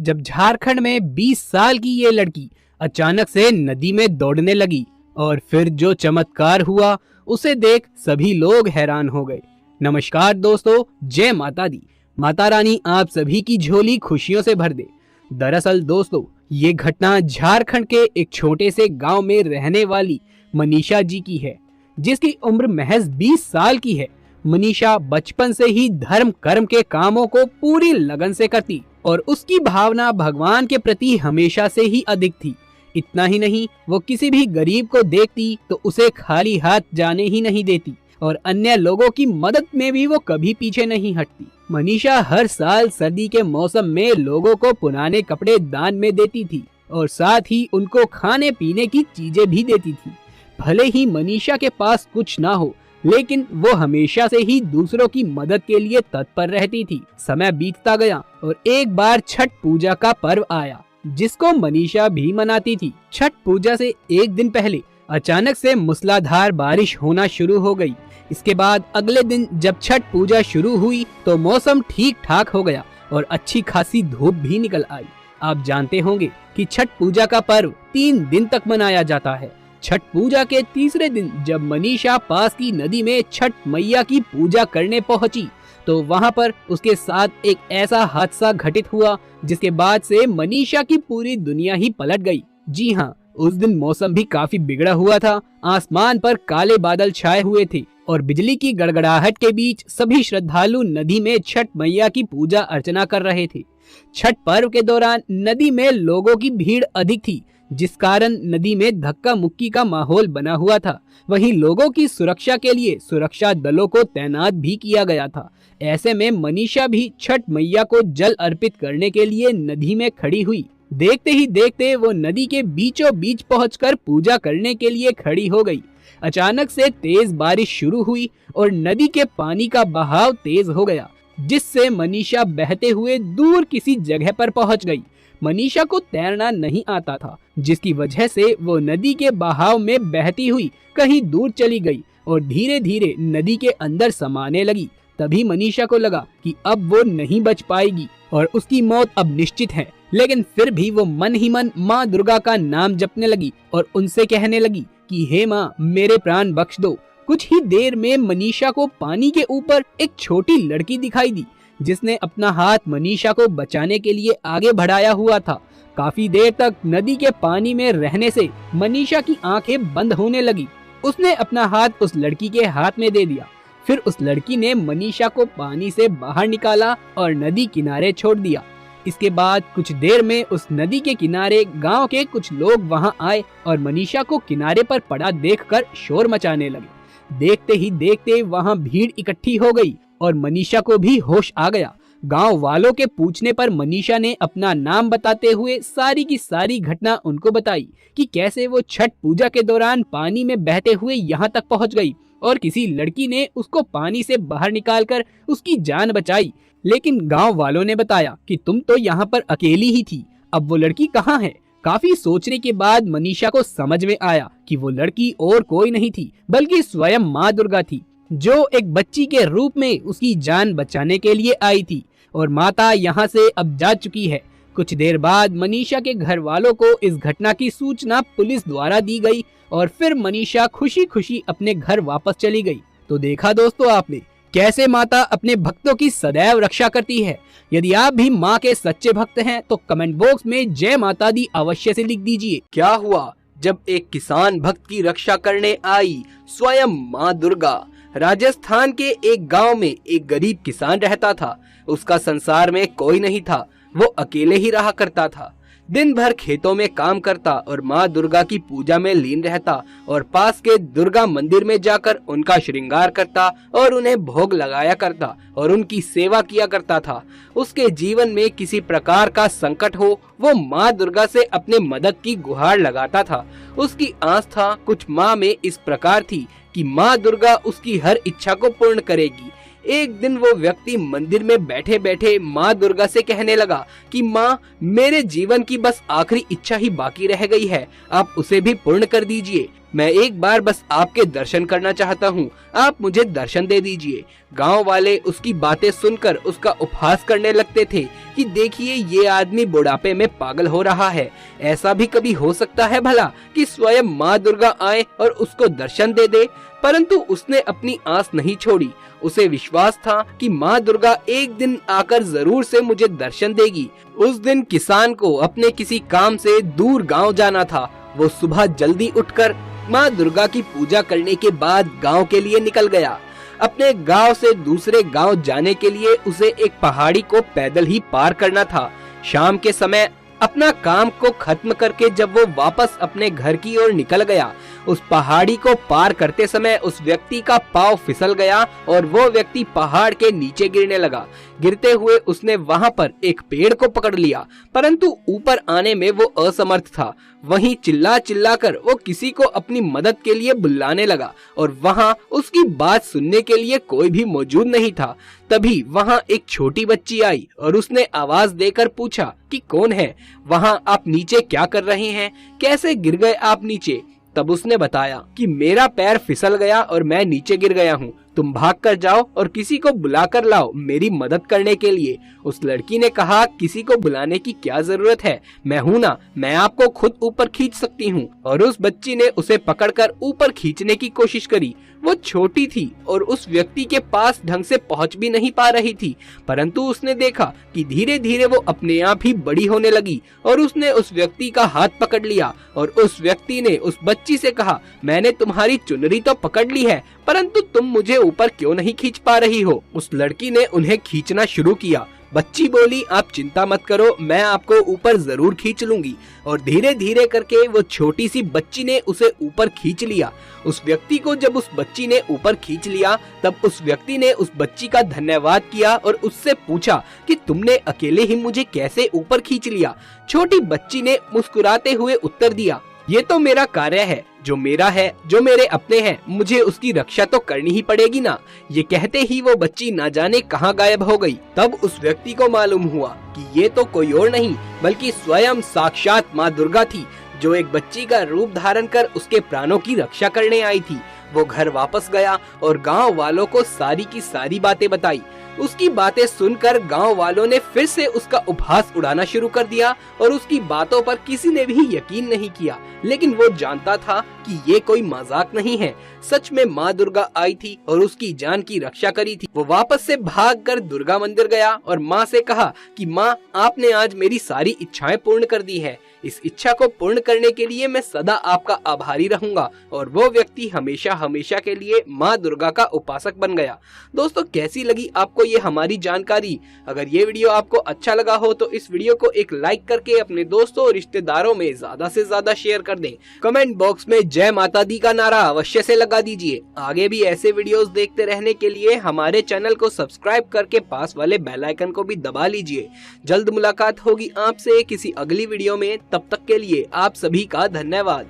जब झारखंड में 20 साल की ये लड़की अचानक से नदी में दौड़ने लगी और फिर जो चमत्कार हुआ उसे देख सभी लोग हैरान हो गए। नमस्कार दोस्तों, जय माता दी। माता रानी आप सभी की झोली खुशियों से भर दे। दरअसल दोस्तों, ये घटना झारखंड के एक छोटे से गांव में रहने वाली मनीषा जी की है, जिसकी उम्र महज 20 साल की है। मनीषा बचपन से ही धर्म कर्म के कामों को पूरी लगन से करती और उसकी भावना भगवान के प्रति हमेशा से ही अधिक थी। इतना ही नहीं, वो किसी भी गरीब को देखती तो उसे खाली हाथ जाने ही नहीं देती और अन्य लोगों की मदद में भी वो कभी पीछे नहीं हटती। मनीषा हर साल सर्दी के मौसम में लोगों को पुराने कपड़े दान में देती थी और साथ ही उनको खाने पीने की चीजें भी देती थी। भले ही मनीषा के पास कुछ ना हो, लेकिन वो हमेशा से ही दूसरों की मदद के लिए तत्पर रहती थी। समय बीतता गया और एक बार छठ पूजा का पर्व आया, जिसको मनीषा भी मनाती थी। छठ पूजा से एक दिन पहले अचानक से मूसलाधार बारिश होना शुरू हो गई। इसके बाद अगले दिन जब छठ पूजा शुरू हुई तो मौसम ठीक ठाक हो गया और अच्छी खासी धूप भी निकल आई। आप जानते होंगे कि छठ पूजा का पर्व 3 दिन तक मनाया जाता है। छठ पूजा के तीसरे दिन जब मनीषा पास की नदी में छठ मैया की पूजा करने पहुंची तो वहां पर उसके साथ एक ऐसा हादसा घटित हुआ जिसके बाद से मनीषा की पूरी दुनिया ही पलट गई। जी हाँ, उस दिन मौसम भी काफी बिगड़ा हुआ था। आसमान पर काले बादल छाए हुए थे और बिजली की गड़गड़ाहट के बीच सभी श्रद्धालु नदी में छठ मैया की पूजा अर्चना कर रहे थे। छठ पर्व के दौरान नदी में लोगों की भीड़ अधिक थी, जिस कारण नदी में धक्का मुक्की का माहौल बना हुआ था। वहीं लोगों की सुरक्षा के लिए सुरक्षा दलों को तैनात भी किया गया था। ऐसे में मनीषा भी छठ मैया को जल अर्पित करने के लिए नदी में खड़ी हुई। देखते ही देखते वो नदी के बीचों बीच पहुंचकर पूजा करने के लिए खड़ी हो गई। अचानक से तेज बारिश शुरू हुई और नदी के पानी का बहाव तेज हो गया, जिससे मनीषा बहते हुए दूर किसी जगह पर पहुंच गई। मनीषा को तैरना नहीं आता था, जिसकी वजह से वो नदी के बहाव में बहती हुई कहीं दूर चली गई और धीरे धीरे नदी के अंदर समाने लगी। तभी मनीषा को लगा कि अब वो नहीं बच पाएगी और उसकी मौत अब निश्चित है। लेकिन फिर भी वो मन ही मन माँ दुर्गा का नाम जपने लगी और उनसे कहने लगी कि हे माँ, मेरे प्राण बख्श दो। कुछ ही देर में मनीषा को पानी के ऊपर एक छोटी लड़की दिखाई दी, जिसने अपना हाथ मनीषा को बचाने के लिए आगे बढ़ाया हुआ था। काफी देर तक नदी के पानी में रहने से मनीषा की आंखें बंद होने लगी। उसने अपना हाथ उस लड़की के हाथ में दे दिया। फिर उस लड़की ने मनीषा को पानी से बाहर निकाला और नदी किनारे छोड़ दिया। इसके बाद कुछ देर में उस नदी के किनारे गांव के कुछ लोग वहां आए और मनीषा को किनारे पर पड़ा देखकर शोर मचाने लगे। देखते ही देखते वहां भीड़ इकट्ठी हो गई और मनीषा को भी होश आ गया। गांव वालों के पूछने पर मनीषा ने अपना नाम बताते हुए सारी की सारी घटना उनको बताई कि कैसे वो छठ पूजा के दौरान पानी में बहते हुए यहाँ तक पहुँच गई और किसी लड़की ने उसको पानी से बाहर निकालकर उसकी जान बचाई। लेकिन गांव वालों ने बताया कि तुम तो यहाँ पर अकेली ही थी, अब वो लड़की कहाँ है? काफी सोचने के बाद मनीषा को समझ में आया कि वो लड़की और कोई नहीं थी बल्कि स्वयं माँ दुर्गा थी, जो एक बच्ची के रूप में उसकी जान बचाने के लिए आई थी और माता यहाँ से अब जा चुकी है। कुछ देर बाद मनीषा के घर वालों को इस घटना की सूचना पुलिस द्वारा दी गई और फिर मनीषा खुशी खुशी अपने घर वापस चली गई। तो देखा दोस्तों आपने कैसे माता अपने भक्तों की सदैव रक्षा करती है। यदि आप भी माँ के सच्चे भक्त हैं तो कमेंट बॉक्स में जय माता दी अवश्य से लिख दीजिए। क्या हुआ जब एक किसान भक्त की रक्षा करने आई स्वयं माँ दुर्गा। राजस्थान के एक गांव में एक गरीब किसान रहता था। उसका संसार में कोई नहीं था, वो अकेले ही रहा करता था। दिन भर खेतों में काम करता और माँ दुर्गा की पूजा में लीन रहता और पास के दुर्गा मंदिर में जाकर उनका श्रृंगार करता और उन्हें भोग लगाया करता और उनकी सेवा किया करता था। उसके जीवन में किसी प्रकार का संकट हो, वो माँ दुर्गा से अपने मदद की गुहार लगाता था। उसकी आस्था कुछ माँ में इस प्रकार थी कि माँ दुर्गा उसकी हर इच्छा को पूर्ण करेगी। एक दिन वो व्यक्ति मंदिर में बैठे बैठे माँ दुर्गा से कहने लगा कि माँ, मेरे जीवन की बस आखिरी इच्छा ही बाकी रह गई है, आप उसे भी पूर्ण कर दीजिए। मैं एक बार बस आपके दर्शन करना चाहता हूँ, आप मुझे दर्शन दे दीजिए। गांव वाले उसकी बातें सुनकर उसका उपहास करने लगते थे कि देखिए ये आदमी बुढ़ापे में पागल हो रहा है। ऐसा भी कभी हो सकता है भला कि स्वयं माँ दुर्गा आए और उसको दर्शन दे दे। परंतु उसने अपनी आस नहीं छोड़ी। उसे विश्वास था कि माँ दुर्गा एक दिन आकर जरूर से मुझे दर्शन देगी। उस दिन किसान को अपने किसी काम से दूर गांव जाना था। वो सुबह जल्दी उठकर माँ दुर्गा की पूजा करने के बाद गांव के लिए निकल गया। अपने गांव से दूसरे गांव जाने के लिए उसे एक पहाड़ी को पैदल ही पार करना था। शाम के समय अपना काम को खत्म करके जब वो वापस अपने घर की ओर निकल गया, उस पहाड़ी को पार करते समय उस व्यक्ति का पांव फिसल गया और वो व्यक्ति पहाड़ के नीचे गिरने लगा। गिरते हुए उसने वहां पर एक पेड़ को पकड़ लिया, परंतु ऊपर आने में वो असमर्थ था। वहीं चिल्ला चिल्ला कर वो किसी को अपनी मदद के लिए बुलाने लगा और वहां उसकी बात सुनने के लिए कोई भी मौजूद नहीं था। तभी वहां एक छोटी बच्ची आई और उसने आवाज देकर पूछा कि कौन है, वहां आप नीचे क्या कर रहे हैं, कैसे गिर गए आप नीचे। तब उसने बताया कि मेरा पैर फिसल गया और मैं नीचे गिर गया हूँ, तुम भाग कर जाओ और किसी को बुलाकर लाओ मेरी मदद करने के लिए। उस लड़की ने कहा किसी को बुलाने की क्या जरूरत है, मैं हूँ ना, मैं आपको खुद ऊपर खींच सकती हूँ। और उस बच्ची ने उसे पकड़कर ऊपर खींचने की कोशिश करी। वो छोटी थी और उस व्यक्ति के पास ढंग से पहुँच भी नहीं पा रही थी, परंतु उसने देखा कि धीरे धीरे वो अपने आप ही बड़ी होने लगी और उसने उस व्यक्ति का हाथ पकड़ लिया और उस व्यक्ति ने उस बच्ची से कहा मैंने तुम्हारी चुनरी तो पकड़ ली है, परंतु तुम मुझे ऊपर क्यों नहीं खींच पा रही हो। उस लड़की ने उन्हें खींचना शुरू किया। बच्ची बोली आप चिंता मत करो, मैं आपको ऊपर जरूर खींच लूंगी। और धीरे धीरे करके वो छोटी सी बच्ची ने उसे ऊपर खींच लिया। उस व्यक्ति को जब उस बच्ची ने ऊपर खींच लिया तब उस व्यक्ति ने उस बच्ची का धन्यवाद किया और उससे पूछा कि तुमने अकेले ही मुझे कैसे ऊपर खींच लिया। छोटी बच्ची ने मुस्कुराते हुए उत्तर दिया ये तो मेरा कार्य है, जो मेरा है, जो मेरे अपने हैं, मुझे उसकी रक्षा तो करनी ही पड़ेगी ना। ये कहते ही वो बच्ची ना जाने कहाँ गायब हो गई। तब उस व्यक्ति को मालूम हुआ कि ये तो कोई और नहीं बल्कि स्वयं साक्षात माँ दुर्गा थी, जो एक बच्ची का रूप धारण कर उसके प्राणों की रक्षा करने आई थी। वो घर वापस गया और गांव वालों को सारी की सारी बातें बताई। उसकी बातें सुनकर गांव वालों ने फिर से उसका उपहास उड़ाना शुरू कर दिया और उसकी बातों पर किसी ने भी यकीन नहीं किया। लेकिन वो जानता था कि ये कोई मजाक नहीं है, सच में माँ दुर्गा आई थी और उसकी जान की रक्षा करी थी। वो वापस से भागकर दुर्गा मंदिर गया और माँ से कहा कि माँ आपने आज मेरी सारी इच्छाएं पूर्ण कर दी है। इस इच्छा को पूर्ण करने के लिए मैं सदा आपका आभारी रहूंगा। और वो व्यक्ति हमेशा हमेशा के लिए माँ दुर्गा का उपासक बन गया। दोस्तों कैसी लगी आपको ये हमारी जानकारी? अगर ये वीडियो आपको अच्छा लगा हो तो इस वीडियो को एक लाइक करके अपने दोस्तों और रिश्तेदारों में ज्यादा से ज्यादा शेयर कर दें। कमेंट बॉक्स में जय माता दी का नारा अवश्य से लगा दीजिए। आगे भी ऐसे वीडियोस देखते रहने के लिए हमारे चैनल को सब्सक्राइब करके पास वाले बेल आइकन को भी दबा लीजिए। जल्द मुलाकात होगी आपसे किसी अगली वीडियो में, तब तक के लिए आप सभी का धन्यवाद।